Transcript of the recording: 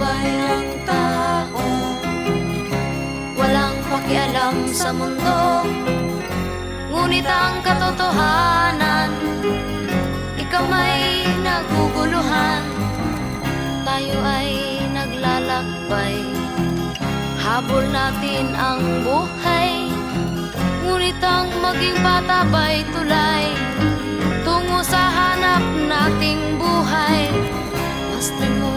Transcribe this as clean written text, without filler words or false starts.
patnubay ang tao, walang pakialam sa mundo. Ngunit ang katotohanan, ikaw may naguguluhan. Tayo ay naglalakbay, habol natin ang buhay. Ngunit ang maging bata ba'y tulay tungo sa hanap nating buhay. Masdan mo